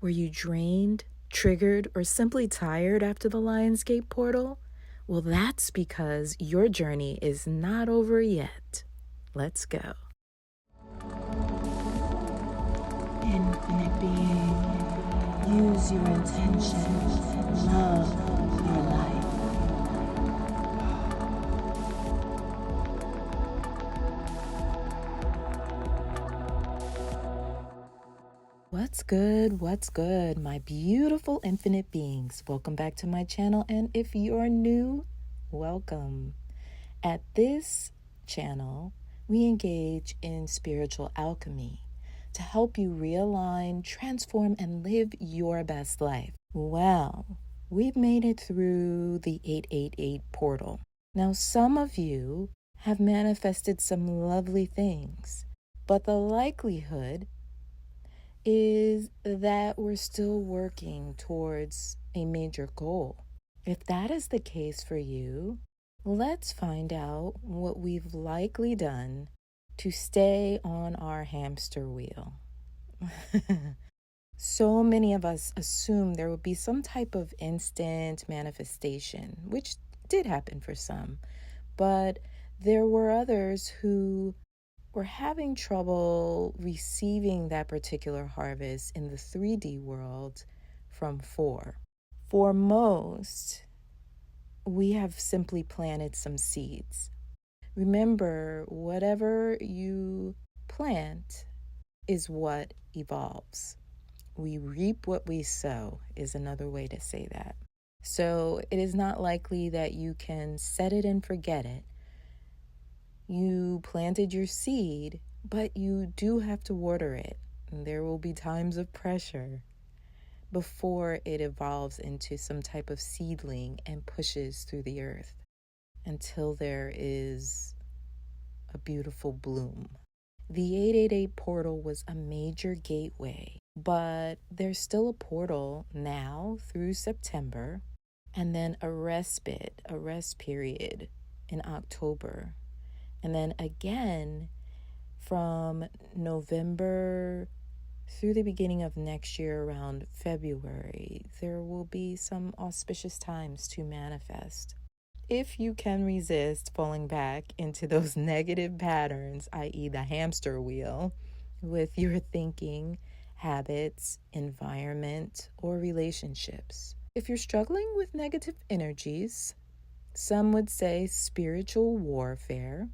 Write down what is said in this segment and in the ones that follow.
Were you drained, triggered, or simply tired after the Lionsgate portal? Well, that's because your journey is not over yet. Let's go. Infinite being, use your intention, love your life. What's good? What's good, my beautiful infinite beings? Welcome back to my channel, and if you're new, welcome. At this channel, we engage in spiritual alchemy to help you realign, transform, and live your best life. Well, we've made it through the 888 portal. Now, some of you have manifested some lovely things, but the likelihood is that we're still working towards a major goal. If that is the case for you, let's find out what we've likely done to stay on our hamster wheel. So many of us assumed there would be some type of instant manifestation, which did happen for some, but there were others who were having trouble receiving that particular harvest in the 3D world from 4. For most, we have simply planted some seeds. Remember, whatever you plant is what evolves. We reap what we sow is another way to say that. So it is not likely that you can set it and forget it. You planted your seed, but you do have to water it. And there will be times of pressure before it evolves into some type of seedling and pushes through the earth until there is a beautiful bloom. The 888 portal was a major gateway, but there's still a portal now through September, and then a rest period in October. And then again, from November through the beginning of next year, around February, there will be some auspicious times to manifest. If you can resist falling back into those negative patterns, i.e. the hamster wheel, with your thinking, habits, environment, or relationships. If you're struggling with negative energies, some would say spiritual warfare,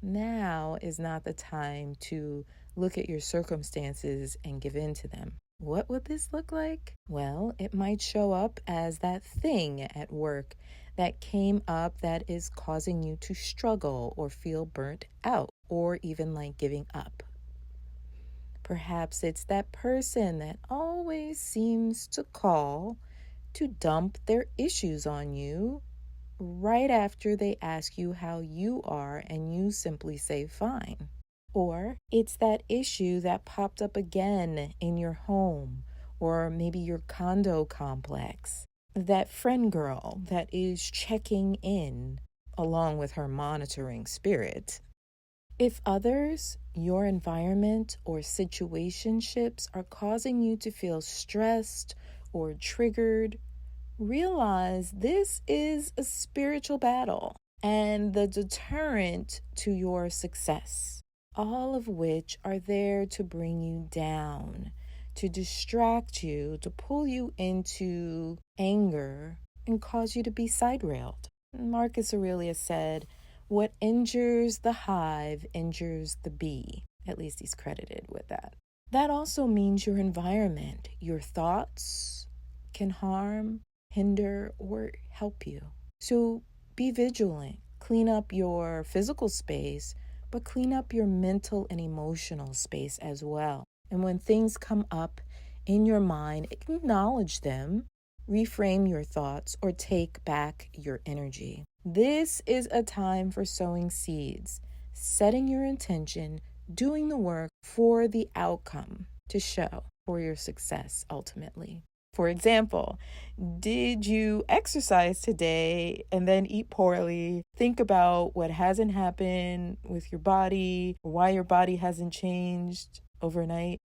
now is not the time to look at your circumstances and give in to them. What would this look like? Well, it might show up as that thing at work that came up that is causing you to struggle or feel burnt out or even like giving up. Perhaps it's that person that always seems to call to dump their issues on you right after they ask you how you are and you simply say fine. Or it's that issue that popped up again in your home or maybe your condo complex. That friend girl that is checking in along with her monitoring spirit. If others, your environment, or situationships are causing you to feel stressed or triggered, realize this is a spiritual battle and the deterrent to your success, all of which are there to bring you down, to distract you, to pull you into anger and cause you to be side-railed. Marcus Aurelius said, "What injures the hive injures the bee." At least he's credited with that. That also means your environment, your thoughts can harm, hinder, or help you. So be vigilant. Clean up your physical space, but clean up your mental and emotional space as well. And when things come up in your mind, acknowledge them, reframe your thoughts, or take back your energy. This is a time for sowing seeds, setting your intention, doing the work for the outcome to show for your success ultimately. For example, did you exercise today and then eat poorly? Think about what hasn't happened with your body, why your body hasn't changed overnight.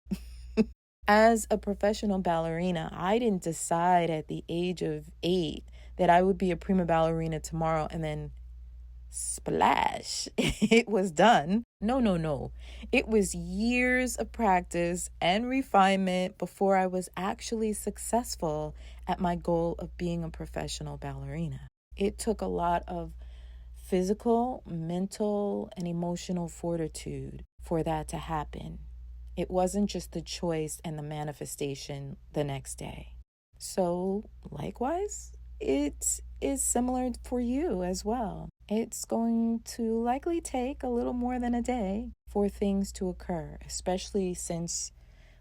As a professional ballerina, I didn't decide at the age of 8 that I would be a prima ballerina tomorrow and then splash, it was done. No, no, no. It was years of practice and refinement before I was actually successful at my goal of being a professional ballerina. It took a lot of physical, mental, and emotional fortitude for that to happen. It wasn't just the choice and the manifestation the next day. So, likewise, it is similar for you as well. It's going to likely take a little more than a day for things to occur, especially since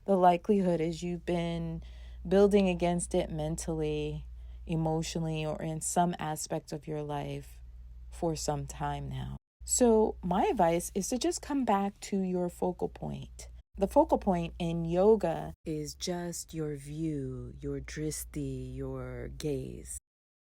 the likelihood is you've been building against it mentally, emotionally, or in some aspect of your life for some time now. So, my advice is to just come back to your focal point. The focal point in yoga is just your view, your dristi, your gaze.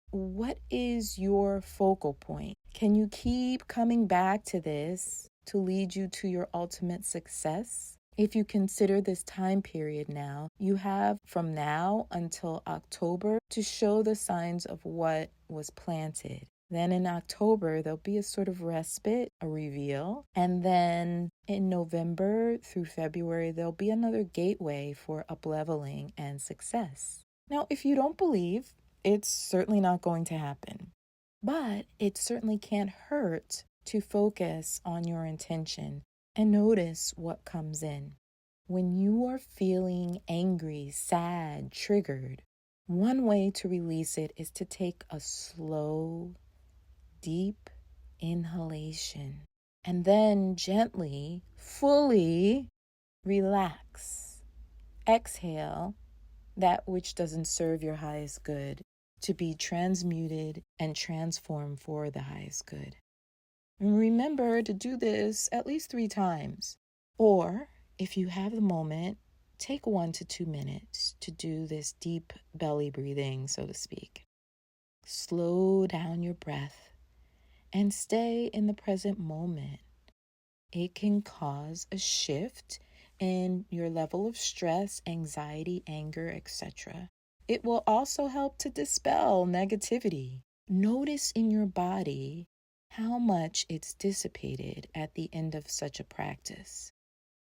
What is your focal point? Can you keep coming back to this to lead you to your ultimate success? If you consider this time period now, you have from now until October to show the signs of what was planted. Then in October, there'll be a sort of respite, a reveal. And then in November through February, there'll be another gateway for upleveling and success. Now, if you don't believe, it's certainly not going to happen. But it certainly can't hurt to focus on your intention and notice what comes in. When you are feeling angry, sad, triggered, one way to release it is to take a slow, deep inhalation and then gently, fully relax. Exhale that which doesn't serve your highest good to be transmuted and transformed for the highest good. And remember to do this at least 3 times. Or, if you have the moment, take 1 to 2 minutes to do this deep belly breathing, so to speak. Slow down your breath and stay in the present moment. It can cause a shift in your level of stress, anxiety, anger, etc. It will also help to dispel negativity. Notice in your body how much it's dissipated at the end of such a practice.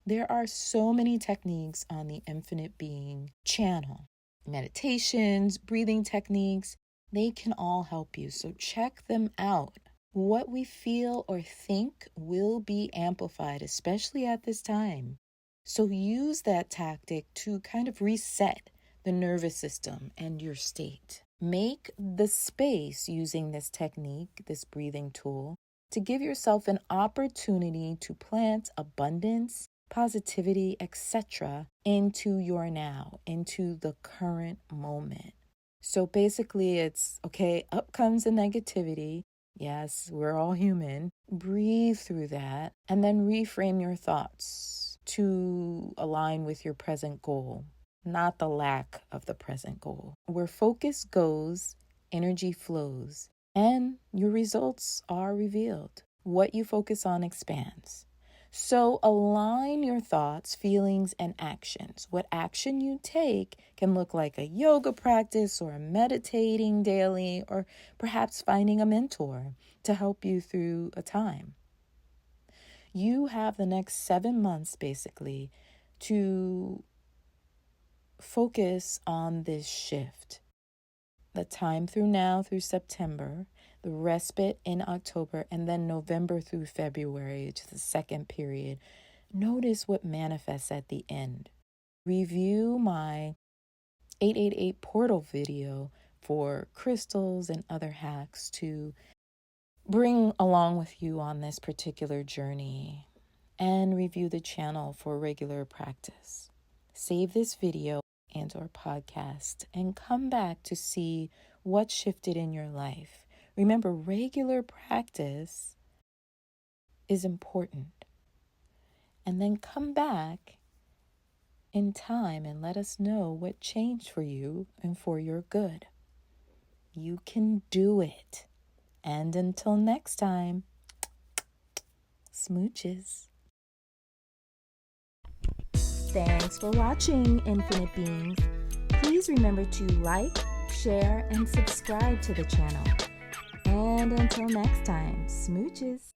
There are so many techniques on the Infinite Being channel. Meditations, breathing techniques, they can all help you. So check them out. What we feel or think will be amplified, especially at this time. So use that tactic to kind of reset the nervous system and your state. Make the space using this technique, this breathing tool, to give yourself an opportunity to plant abundance, positivity, etc. into your now, into the current moment. So basically it's, okay, up comes the negativity. Yes, we're all human. Breathe through that and then reframe your thoughts to align with your present goal, not the lack of the present goal. Where focus goes, energy flows, and your results are revealed. What you focus on expands. So align your thoughts, feelings, and actions. What action you take can look like a yoga practice or a meditating daily or perhaps finding a mentor to help you through a time. You have the next 7 months basically to focus on this shift. The time through now through September, the respite in October, and then November through February to the second period. Notice what manifests at the end. Review my 888 portal video for crystals and other hacks to bring along with you on this particular journey, and review the channel for regular practice. Save this video and or podcast and come back to see what shifted in your life. Remember, regular practice is important. And then come back in time and let us know what changed for you and for your good. You can do it. And until next time, smooches. Thanks for watching, Infinite Beings. Please remember to like, share, and subscribe to the channel. And until next time, smooches.